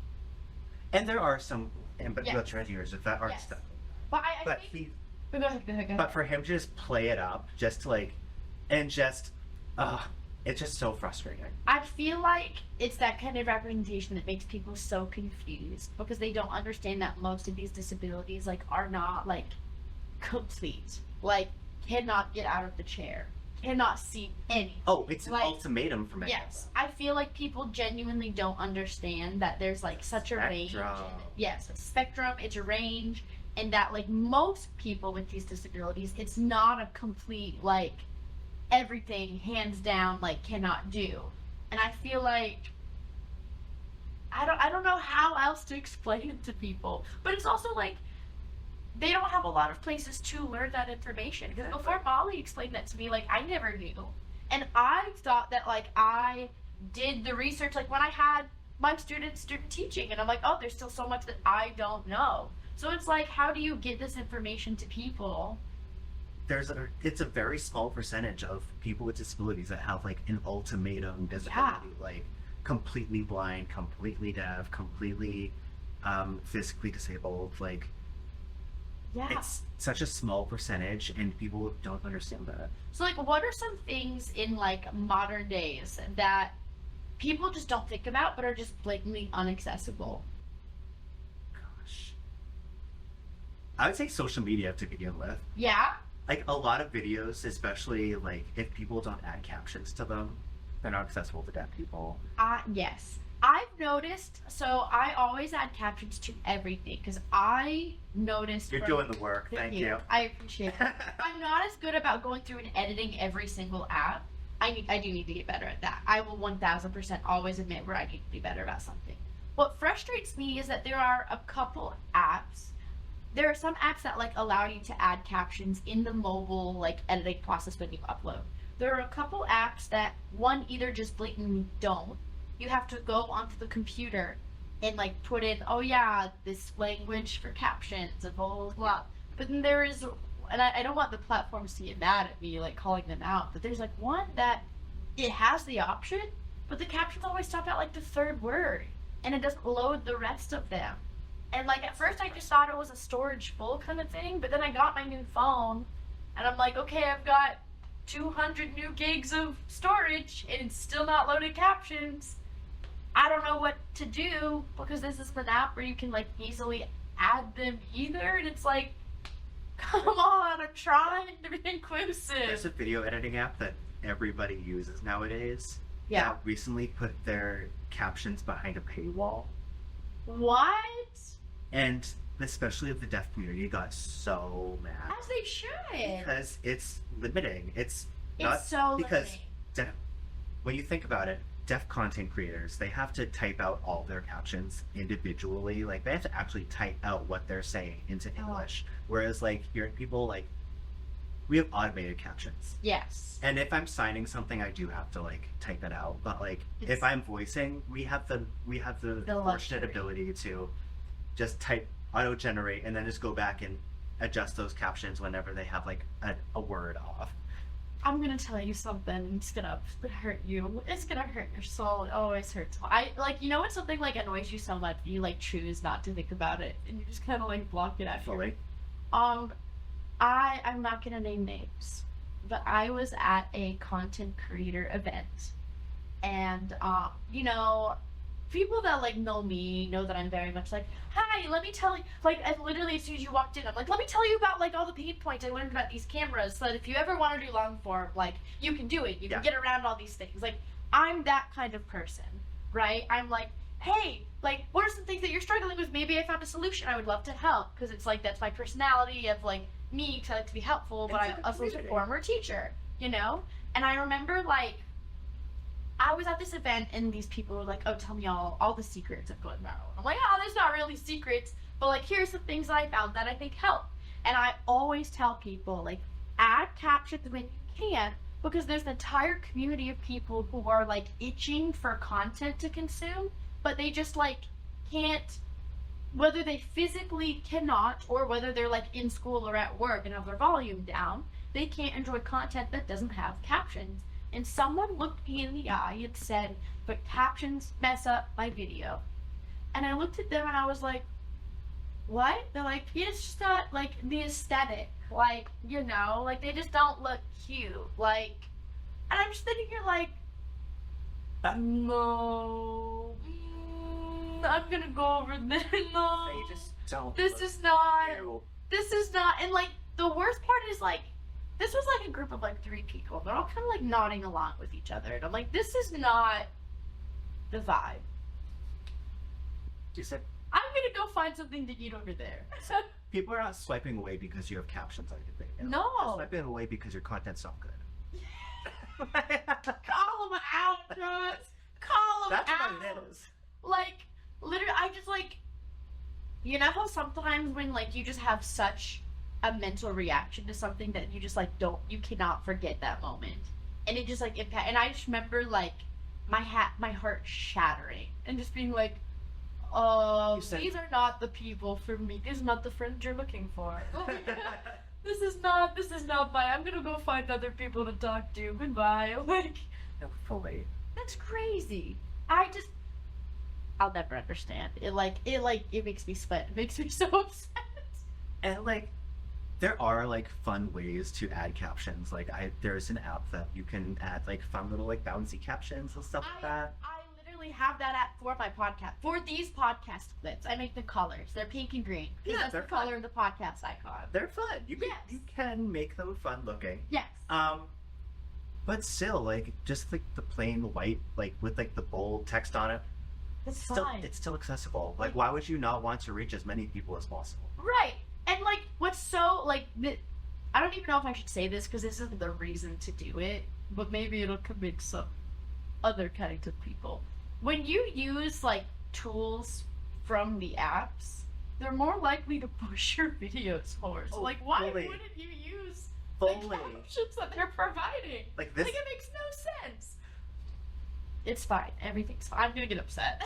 And there are some Yes. wheelchair users that are Yes. stuck. But I But think... Go ahead. but for him to just play it up, just to like, and just, it's just so frustrating. I feel like it's that kind of representation that makes people so confused because they don't understand that most of these disabilities like are not like complete. Like, cannot get out of the chair, cannot see anything. Oh, it's an Like, ultimatum for many of Yes, them. I feel like people genuinely don't understand that there's like such a range. Spectrum. Yes, a spectrum, it's a range, and that like most people with these disabilities, it's not a complete like everything hands down like cannot do. And I feel like I don't know how else to explain it to people. But it's also like they don't have a lot of places to learn that information. Because before Molly explained that to me, like I never knew. And I thought that like I did the research like when I had my student teaching and I'm like, oh, there's still so much that I don't know. So it's like, how do you get this information to people it's a very small percentage of people with disabilities that have like an ultimatum disability, like completely blind, completely deaf, completely physically disabled. Like Yeah. it's such a small percentage, and people don't understand that. So like what are some things in like modern days that people just don't think about but are just blatantly inaccessible? Gosh, I would say social media to begin with. Yeah. Like a lot of videos, especially like if people don't add captions to them, they're not accessible to deaf people. Yes. I've noticed, so I always add captions to everything because I noticed. You're doing the work. Thank you. I appreciate it. I'm not as good about going through and editing every single app. I do need to get better at that. I will 1000% always admit where I need to be better about something. What frustrates me is that there are a couple apps. There are some apps that like allow you to add captions in the mobile like editing process when you upload. There are a couple apps that one either just blatantly don't. You have to go onto the computer and like put in, oh yeah, this language for captions and blah blah blah. But then there is, and I don't want the platforms to get mad at me like calling them out, but there's like one that it has the option, but the captions always stop at like the third word, and it doesn't load the rest of them. And like at first I just thought it was a storage full kind of thing, but then I got my new phone, and I'm like, okay, I've got 200 new gigs of storage, and it's still not loaded captions. I don't know what to do because this is an app where you can like easily add them either, and it's like, come on, I'm trying to be inclusive. There's a video editing app that everybody uses nowadays. Yeah. That recently put their captions behind a paywall, What? and especially the deaf community got so mad As they should. because it's limiting. It's not It's so because limiting. deaf, when you think about it, deaf content creators, they have to type out all their captions individually. Like they have to actually type out what they're saying into English. Whereas like hearing people, like we have automated captions. Yes. And if I'm signing something, I do have to like type it out. But like It's- if I'm voicing, we have the The fortunate luxury. ability to just type auto generate and then just go back and adjust those captions whenever they have like a word off. I'm gonna tell you something. It's gonna hurt you. It's gonna hurt your soul. It always hurts. I like, you know when something like annoys you so much, you like choose not to think about it, and you just kind of like block it out. Fully. I'm not gonna name names, but I was at a content creator event, and you know, people that like know me know that I'm very much like, hi, let me tell you, like, and literally as soon as you walked in, I'm like, let me tell you about like all the pain points I learned about these cameras, so that if you ever want to do long form, like, you can do it. You can Yeah. get around all these things. Like, I'm that kind of person, right? I'm like, hey, like, what are some things that you're struggling with? Maybe I found a solution. I would love to help, because it's like that's my personality of like me, because I like to be helpful, but It's I'm like a also a community. former teacher, you know. And I remember like I was at this event and these people were like, oh, tell me all the secrets of going viral. I'm like, oh, there's not really secrets, but like here's the things that I found that I think help. And I always tell people, like, add captions when you can, because there's an entire community of people who are like itching for content to consume, but they just like can't, whether they physically cannot or whether they're like in school or at work and have their volume down, they can't enjoy content that doesn't have captions. And someone looked me in the eye and said, but captions mess up my video. And I looked at them and I was like, what? They're like, yeah, it's just not like the aesthetic. Like, you know, like they just don't look cute. Like, and I'm just sitting here like, no, I'm gonna go over there. No, They just don't. this look is not. cute. This is not. And like the worst part is like, this was like a group of like 3 people. They're all kind of like nodding along with each other, and I'm like, this is not the vibe. You said I'm gonna go find something to eat over there. people are not swiping away because you have captions on your video. No. They're swiping away because your content's not good. Call them out, Josh. Call them That's out. what it is. Like, literally, I just like, you know how sometimes when like you just have such a mental reaction to something that you just like you cannot forget that moment, and it just like impact. And I just remember like my heart shattering and just being like, oh, You said- these are not the people for me. These are not the friends you're looking for. this is not fine. I'm gonna go find other people to talk to. Goodbye. Like, No, fully. that's crazy. I'll never understand. It makes me sweat. It makes me so upset. And like, there are like fun ways to add captions. Like, there's an app that you can add like fun little like bouncy captions and stuff like that. I literally have that app for my podcast. For these podcast clips, I make the colors. They're pink and green. Yeah, That's the they're fun. color of the podcast icon. They're fun. Yes. You can make them fun looking. Yes. But still, like, just like the plain white, like with like the bold text on it, That's still fine. it's still accessible. Like, why would you not want to reach as many people as possible? Right. And like, what's so like, I don't even know if I should say this because this isn't the reason to do it, but maybe it'll convince some other kinds of people. When you use like tools from the apps, they're more likely to push your videos forward. So Oh, like, why fully. wouldn't you use the Fully. captions that they're providing? Like this, Like, it makes no sense. It's fine. Everything's fine. I'm gonna get upset.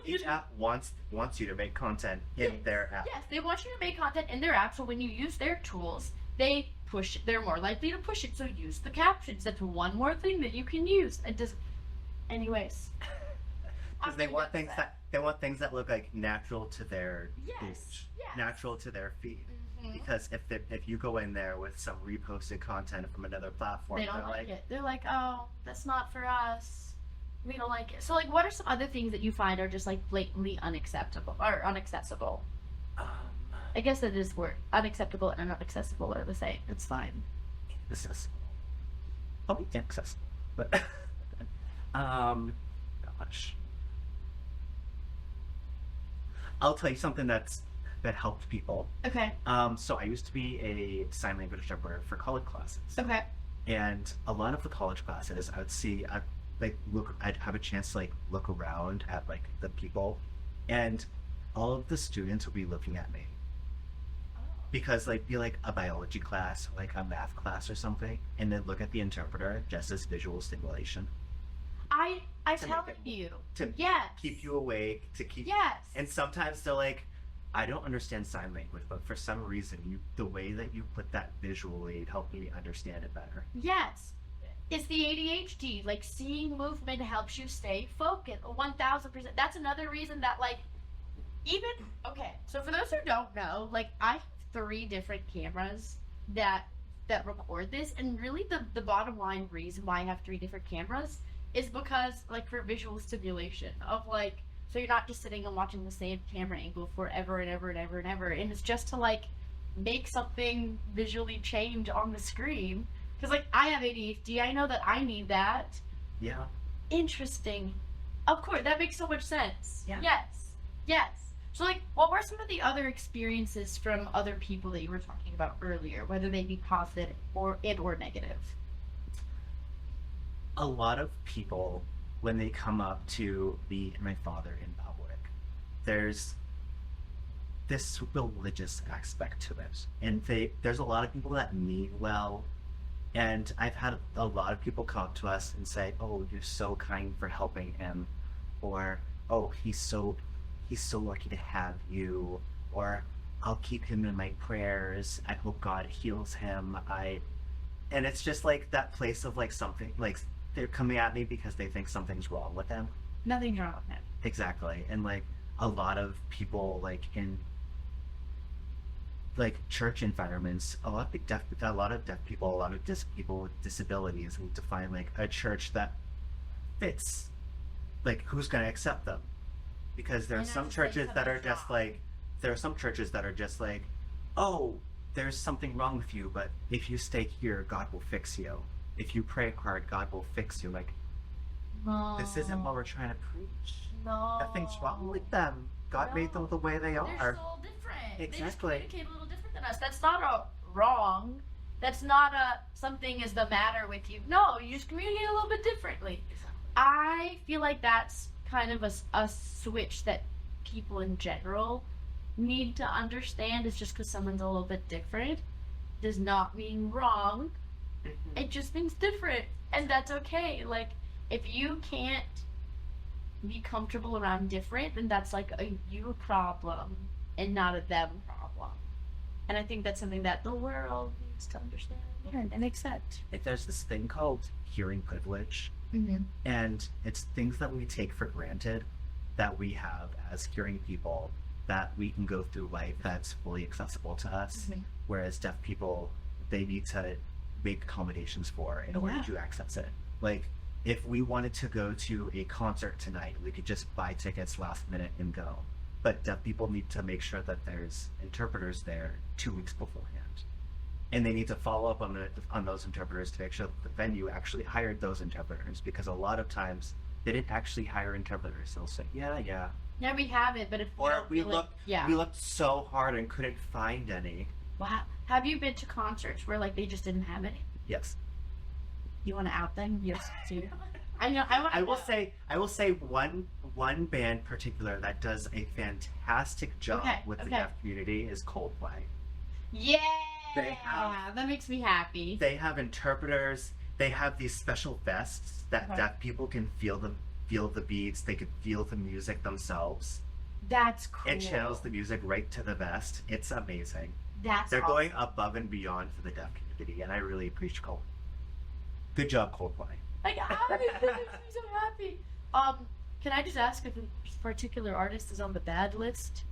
each app wants you to make content in their app. Yes, they want you to make content in their app, so when you use their tools, they're more likely to push it, so use the captions. That's one more thing that you can use. It does anyways. Because they want things that look like natural to their Yes, page, yes. natural to their feed. Mhm. Because if you go in there with some reposted content from another platform, They don't they're like it. They're like, oh, that's not for us. We don't like it. So like, what are some other things that you find are just like blatantly unacceptable or unaccessible? um, I guess that is word. Unacceptable and unaccessible are the same. It's fine. inaccessible. Probably inaccessible, but gosh, I'll tell you something that helped people. Okay. So I used to be a sign language interpreter for college classes, Okay. and a lot of the college classes, I'd have a chance to like look around at like the people, and all of the students would be looking at me because like be like a biology class, or, like a math class or something, and then look at the interpreter just as visual stimulation I'm To telling make it- you. to Yes. keep you awake, to keep. Yes. And sometimes they're like, I don't understand sign language, but for some reason, the way that you put that visually helped me understand it better. Yes. It's the ADHD. Like, seeing movement helps you stay focused. 1000%. That's another reason that, like, okay, so for those who don't know, like, I have 3 different cameras that record this, and really the bottom line reason why I have 3 different cameras is because, like, for visual stimulation of, like, so you're not just sitting and watching the same camera angle forever and ever and ever and ever, and it's just to, like, make something visually change on the screen. Because, like, I have ADHD, I know that I need that. Yeah. Interesting. Of course, that makes so much sense. Yeah. Yes. Yes. So, like, what were some of the other experiences from other people that you were talking about earlier, whether they be positive or negative? A lot of people, when they come up to me and my father in public, there's this religious aspect to it, and there's a lot of people that mean well, and I've had a lot of people come up to us and say, "Oh, you're so kind for helping him," or "Oh, he's so lucky to have you," or "I'll keep him in my prayers. I hope God heals him." And it's just like that place of like something like they're coming at me because they think something's wrong with him. Nothing's wrong with him. Exactly. And like a lot of people like in like church environments, a lot of deaf people, a lot of people with disabilities need to find like a church that fits like who's going to accept them. Because there are And some not to say churches that are something's just wrong. like there are some churches that are just like, "Oh, there's something wrong with you, but if you stay here, God will fix you. If you pray hard, God will fix you." Like, No. this isn't what we're trying to preach. No. Nothing's wrong with them. God made them the way they They're are. so different. They just Exactly. communicate a little different than us. That's not a wrong. That's not a something is the matter with you. No, you just communicate a little bit differently. I feel like that's kind of a switch that people in general need to understand. It's just because someone's a little bit different does not mean wrong. It just means different, and that's okay. Like, if you can't be comfortable around different, then that's like a you problem and not a them problem. And I think that's something that the world needs to understand and accept. There's this thing called hearing privilege, Mm-hmm. and it's things that we take for granted that we have as hearing people, that we can go through life that's fully accessible to us, Mhm. whereas deaf people, they need to make accommodations for in order Yeah. to access it. Like, if we wanted to go to a concert tonight, we could just buy tickets last minute and go. But deaf people need to make sure that there's interpreters there 2 weeks beforehand. And they need to follow up on those interpreters to make sure that the venue actually hired those interpreters, because a lot of times they didn't actually hire interpreters. They'll say, yeah. Yeah, we have it, but if you Or don't we feel like- yeah. looked so hard and couldn't find any. Wow. Have you been to concerts where like they just didn't have any? Yes. You want to out them? Yes, too. I know. I will say one band in particular that does a fantastic job with the deaf community is Coldplay. Yeah. They have- that makes me happy. They have interpreters. They have these special vests that deaf people can feel the beats. They can feel the music themselves. That's cool. It channels the music right to the vest. It's amazing. They're going above and beyond for the deaf community, and I really appreciate Coldplay. Good job, Coldplay. Like, that makes me so happy. Can I just ask if a particular artist is on the bad list?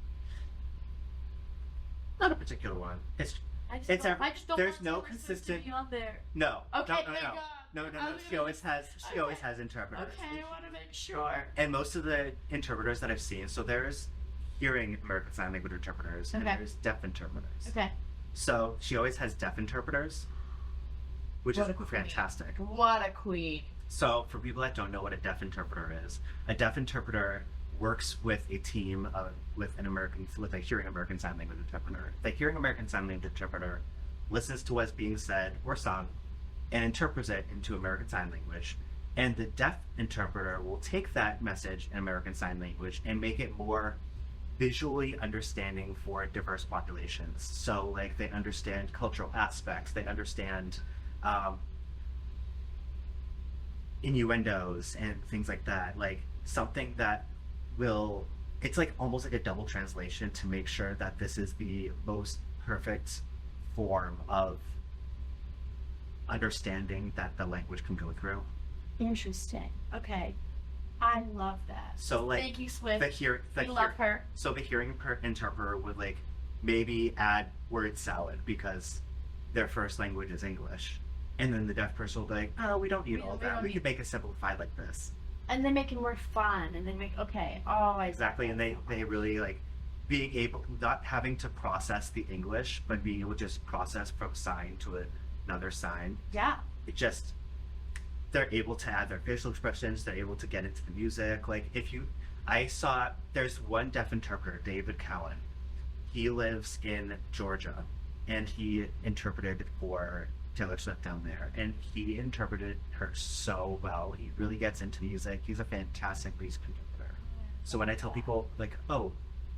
Not a particular one. I just It's don't, a- I just don't there's want no Taylor Swift to consistent- be on there. No. Okay, No. thank God. No. I was She always has interpreters. Okay, I want to make sure. And most of the interpreters that I've seen, so there's hearing American Sign Language interpreters, and Okay. there's deaf interpreters. Okay. So she always has deaf interpreters, which What is a queen. fantastic. What a queen. So for people that don't know what a deaf interpreter is, a deaf interpreter works with a team with a hearing American Sign Language interpreter. The hearing American Sign Language interpreter listens to what's being said or sung and interprets it into American Sign Language. And the deaf interpreter will take that message in American Sign Language and make it more visually understanding for diverse populations. So like they understand cultural aspects, they understand innuendos and things like that. Like something that it's like almost like a double translation to make sure that this is the most perfect form of understanding that the language can go through. Interesting. Okay. I love that. So like Thank you, Swift. we love her. So the hearing interpreter would like maybe add word salad because their first language is English. And then the deaf person will be like, oh, we don't need all that. We could make it simplified like this. And they make it more fun. And they make, okay. Oh, Exactly. And they really like being able, not having to process the English, but being able to just process from sign to another sign. Yeah. It just, they're able to add their facial expressions. They're able to get into the music. Like there's one deaf interpreter, David Cowan. He lives in Georgia and he interpreted for Taylor Swift down there, and he interpreted her so well. He really gets into music. He's a fantastic music interpreter. So when I tell people like, "Oh,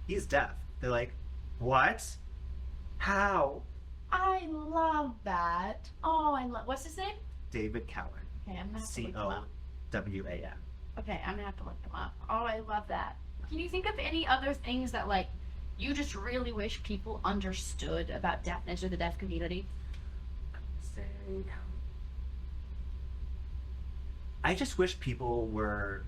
he's deaf," they're like, "What? How?" I love that. Oh, what's his name? David Cowan. Okay, I'm gonna have to look him up. COWAN. Okay, I'm gonna have to look him up. Oh, I love that. Can you think of any other things that like you just really wish people understood about deafness or the deaf community? I just wish people were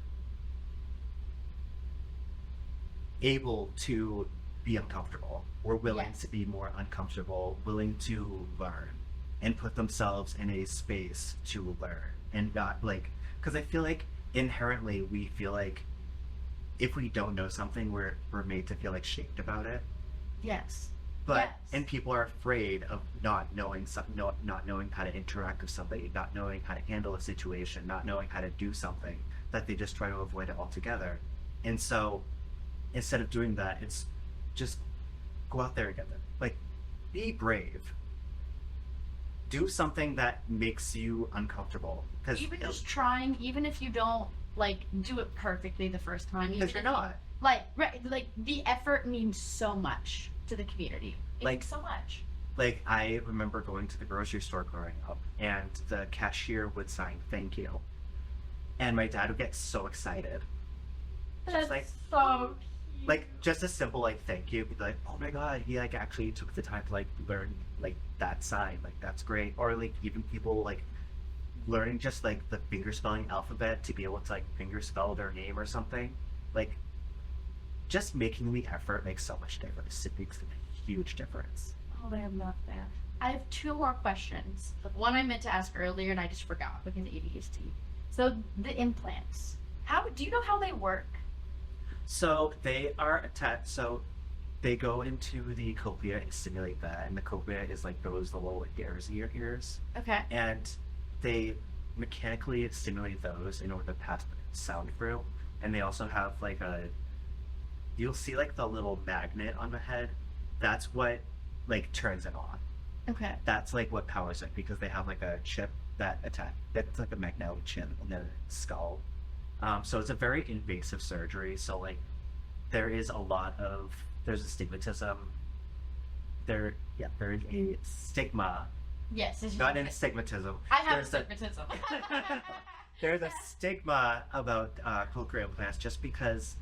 able to be uncomfortable, or willing Yes. to be more uncomfortable, willing to learn and put themselves in a space to learn, and not like, because I feel like inherently we feel like if we don't know something, we're made to feel like shamed about it. Yes. But Yes. and people are afraid of not knowing not knowing how to interact with somebody, not knowing how to handle a situation, not knowing how to do something, that they just try to avoid it altogether. And so instead of doing that, it's just go out there and get it. Like, be brave. Do something that makes you uncomfortable. Because Even just trying, even if you don't like do it perfectly the first time, even you're if not. like the effort means so much to the community. It Like- means so much. Like, I remember going to the grocery store growing up, and the cashier would sign "thank you," and my dad would get so excited. That's like- so like just a simple like thank you, be like, oh my god, he like actually took the time to like learn like that sign, like that's great. Or like even people like learning just like the finger spelling alphabet to be able to like finger spell their name or something. Like just making the effort makes so much difference. It makes a huge difference. Oh, I love that. I have two more questions. The one I meant to ask earlier and I just forgot because ADHD. So the implants. How do you know how they work? So they are attached. So they go into the cochlea and stimulate that, and the cochlea is like those little hairs in your ears, Okay. and they mechanically stimulate those in order to pass the sound through. And they also have like a, you'll see like the little magnet on the head. That's what like turns it on. Okay. That's like what powers it because they have like a chip that attack. That's like a magnetic chip in their skull. So it's a very invasive surgery. So like there is a lot of there's a stigmatism. There is a stigma, Yes. It's not just, an stigmatism. I have There's a astigmatism. there's a stigma about cochlear implants just because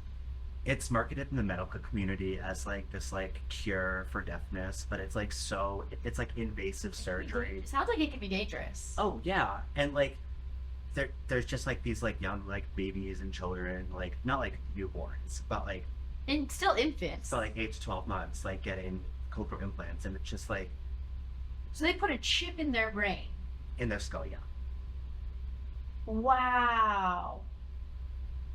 it's marketed in the medical community as like this like cure for deafness, but it's like so it's like invasive surgery. It sounds like it could be dangerous. Oh yeah, and like there's just like these like young like babies and children, like not like newborns, And still infants. but like 8 to 12 months, like getting cochlear implants, and it's just like So they put a chip in their brain. in their skull, yeah. Wow.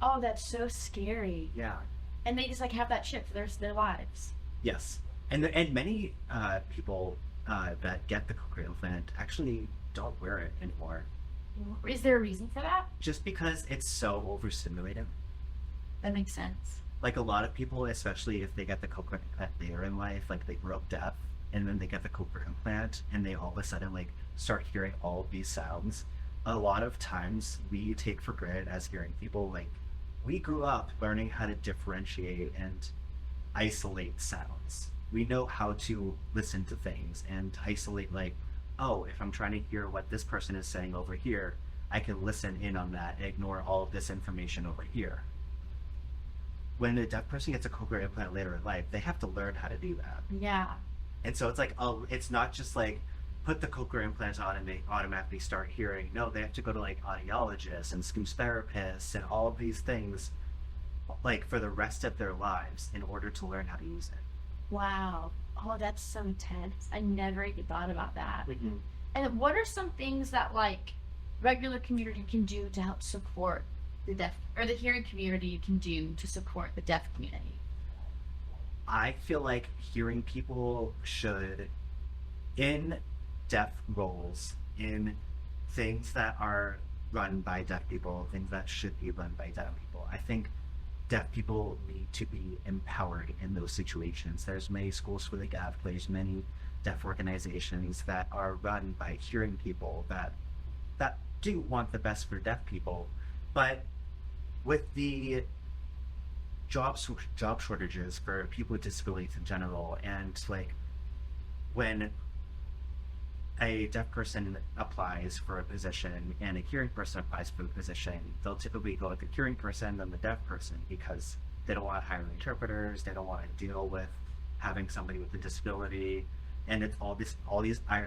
Oh, that's so scary. Yeah. And they just like have that chip for the rest of their lives. Yes, and many people that get the cochlear implant actually don't wear it anymore, Is there a reason for that? just because it's so overstimulating. That makes sense. Like a lot of people, especially if they get the cochlear implant later in life, like they grew up deaf, and then they get the cochlear implant, and they all of a sudden like start hearing all of these sounds. A lot of times we take for granted as hearing people, like we grew up learning how to differentiate and isolate sounds. We know how to listen to things and isolate, like, oh, if I'm trying to hear what this person is saying over here, I can listen in on that and ignore all of this information over here. When a deaf person gets a cochlear implant later in life, they have to learn how to do that. Yeah. And so it's like, oh, it's not just like put the cochlear implants on and they automatically start hearing. No, they have to go to like audiologists and speech therapists and all of these things, like for the rest of their lives in order to learn how to use it. Wow. Oh, that's so intense. I never even thought about that. Mm-hmm. And what are some things that like regular community can do to help support the deaf or the hearing community can do to support the deaf community? I feel like hearing people should, in deaf roles, in things that are run by deaf people, things that should be run by deaf people, I think deaf people need to be empowered in those situations. There's many schools for the deaf, there's many deaf organizations that are run by hearing people that do want the best for deaf people, but with the job shortages for people with disabilities in general, and like when a deaf person applies for a position and a hearing person applies for the position, they'll typically go with the hearing person than the deaf person because they don't want to hire interpreters, they don't want to deal with having somebody with a disability, and it's all these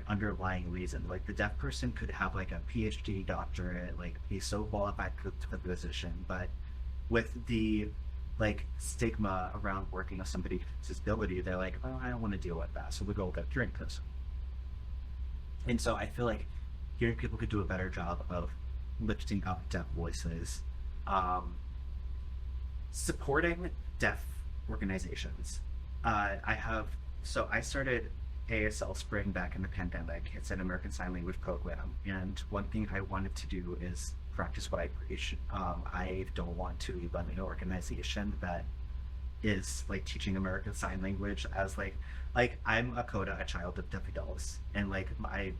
underlying reasons. Like the deaf person could have like a PhD doctorate, like be so qualified for the position, but with the like stigma around working with somebody with disability, they're like, oh, I don't want to deal with that, so we go with a hearing person. And so I feel like hearing people could do a better job of lifting up deaf voices, supporting deaf organizations. I started ASL Spring back in the pandemic. It's an American Sign Language program, and one thing I wanted to do is practice what I preach. I don't want to run an organization that is like teaching American Sign Language as like I'm a coda, a child of deaf adults, and like I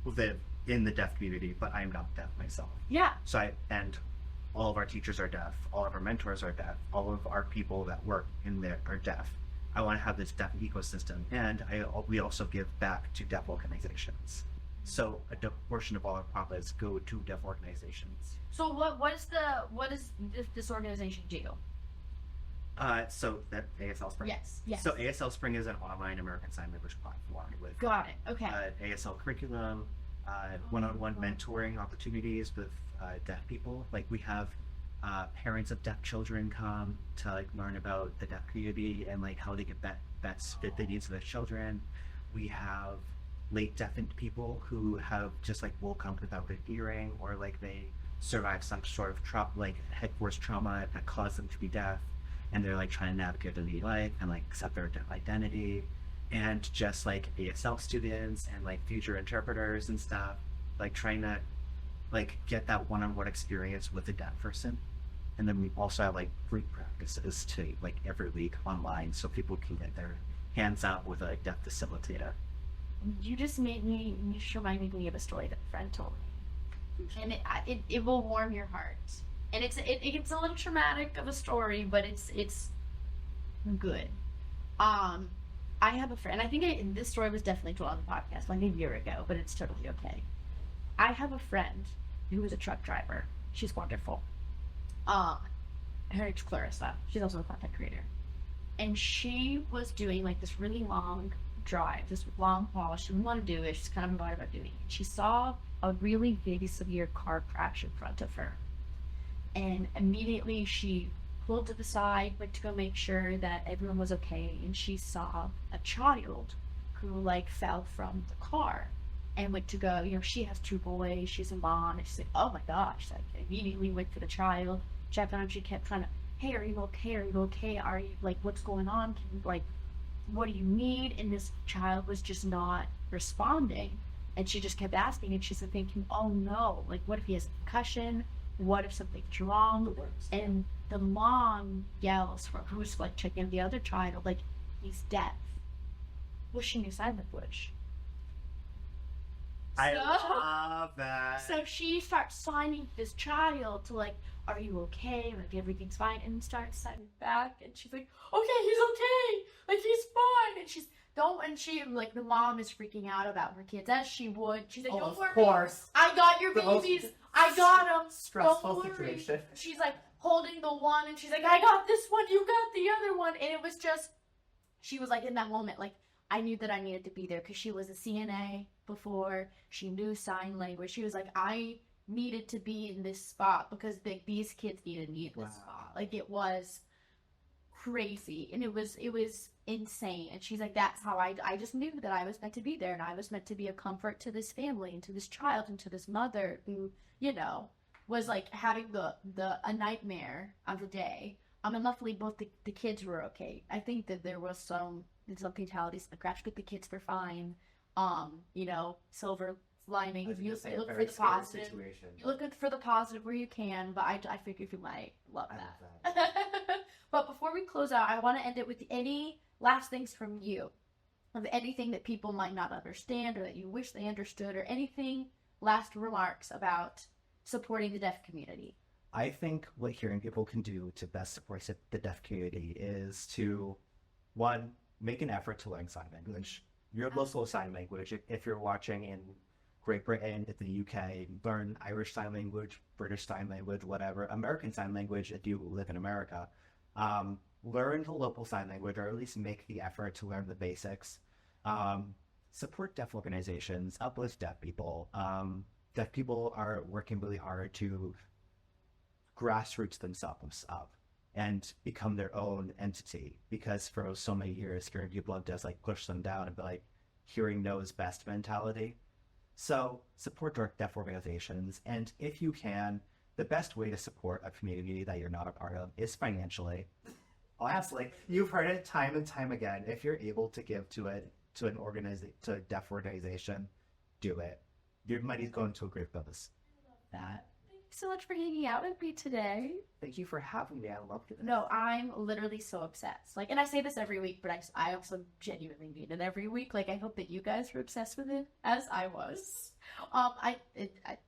live in the deaf community, but I'm not deaf myself. Yeah. And all of our teachers are deaf, all of our mentors are deaf, all of our people that work in there are deaf. I want to have this deaf ecosystem, and we also give back to deaf organizations. So a portion of all our profits go to deaf organizations. So what does this organization do? So that ASL Spring. Yes, yes. So ASL Spring is an online American Sign Language platform with Got it. Okay. ASL curriculum, one-on-one mentoring opportunities with deaf people. Like we have parents of deaf children come to like learn about the deaf community and like how they get best fit the needs of their children. We have late deafened people who have just like woke up without a hearing or like they survived some sort of like head force trauma that caused them to be deaf and they're like trying to navigate their daily life and like accept their identity, and just like ASL students and like future interpreters and stuff, like trying to like get that one-on-one experience with a deaf person. And then we also have like group practices to like every week online so people can get their hands out with a deaf facilitator. You just reminded me of a story that a friend told me, and it will warm your heart. And it's a little traumatic of a story, but it's good. I have a friend. I think this story was definitely told on the podcast like a year ago, but it's totally okay. I have a friend who is a truck driver. She's wonderful. Her name's Clarissa. She's also a content creator, and she was doing like this really long drive, this long haul. She didn't want to do it. She's kind of annoyed about doing it. She saw a really big, severe car crash in front of her, and immediately she pulled to the side, went to go make sure that everyone was okay, and she saw a child who like fell from the car and went to go, she has two boys, she's a mom, and she's like, oh my gosh, like immediately went for the child, checked on him. She kept trying to, hey, are you okay, are you like, what's going on, can you, like, what do you need? And this child was just not responding, and she just kept asking, and she's thinking, oh no, like what if he has a concussion, what if something's wrong? And the mom yells for who's like checking the other child, like, he's deaf. Well, she knew sign language. I love that. So she starts signing this child to like, are you okay? Like everything's fine, and starts signing back, and she's like, okay, he's okay, like he's fine, and she's don't, and she like the mom is freaking out about her kids as she would. She's like, don't worry, of course, I got your babies, I got them. Stressful situation. She's like holding the one, and she's like, I got this one, you got the other one, and it was just, she was like in that moment, like I knew that I needed to be there because she was a CNA before, she knew sign language. She was like, I needed to be in this spot because these kids needed me in this spot. Like it was crazy, and it was insane. And she's like, that's how I just knew that I was meant to be there, and I was meant to be a comfort to this family and to this child and to this mother who, was like having a nightmare of the day. And luckily both the kids were okay. I think that there was some fatalities in the crash, but the kids were fine. Silver lining. You look for the positive. Situation, you look for the positive where you can, but I figured you might love that. But before we close out, I want to end it with any last things from you, of anything that people might not understand or that you wish they understood, or anything, last remarks about supporting the deaf community. I think what hearing people can do to best support the deaf community is to, one, make an effort to learn sign language. Your local sign language. If you're watching in Great Britain, in the UK, learn Irish Sign Language, British Sign Language, whatever, American Sign Language if you live in America. Learn the local sign language, or at least make the effort to learn the basics. Support deaf organizations, uplift deaf people. Deaf people are working really hard to grassroots themselves up and become their own entity, because for so many years hearing people have just like push them down and be like, hearing knows best mentality. So support deaf organizations, and if you can, the best way to support a community that you're not a part of is financially. Honestly, you've heard it time and time again. If you're able to give to a deaf organization, do it. Your money's going to a great cause. That. Thank you so much for hanging out with me today. Thank you for having me. I loved it. No, I'm literally so obsessed. Like, and I say this every week, but I also genuinely mean it every week. Like, I hope that you guys were obsessed with it as I was.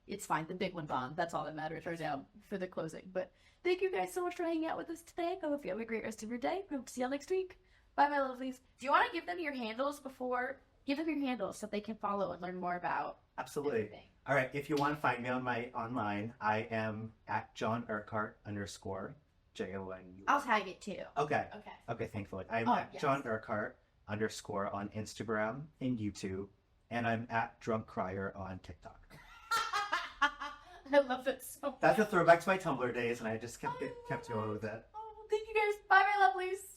It's fine. The big one's on. That's all that matters right now for the closing. But thank you guys so much for hanging out with us today. I hope you have a great rest of your day. We hope to see y'all next week. Bye, my lovelies. Do you want to give them your handles before? Give them your handles so they can follow and learn more about Absolutely. everything. All right, if you want to find me on my online, I am at John Urquhart _. JON. I'll tag it too. Okay. Okay. Okay, thankfully. I'm Oh, at yes. John Urquhart _ on Instagram and YouTube, and I'm at Drunk Crier on TikTok. I love that so much. That's a throwback to my Tumblr days, and I just kept going with it. Oh, thank you guys. Bye, my lovelies.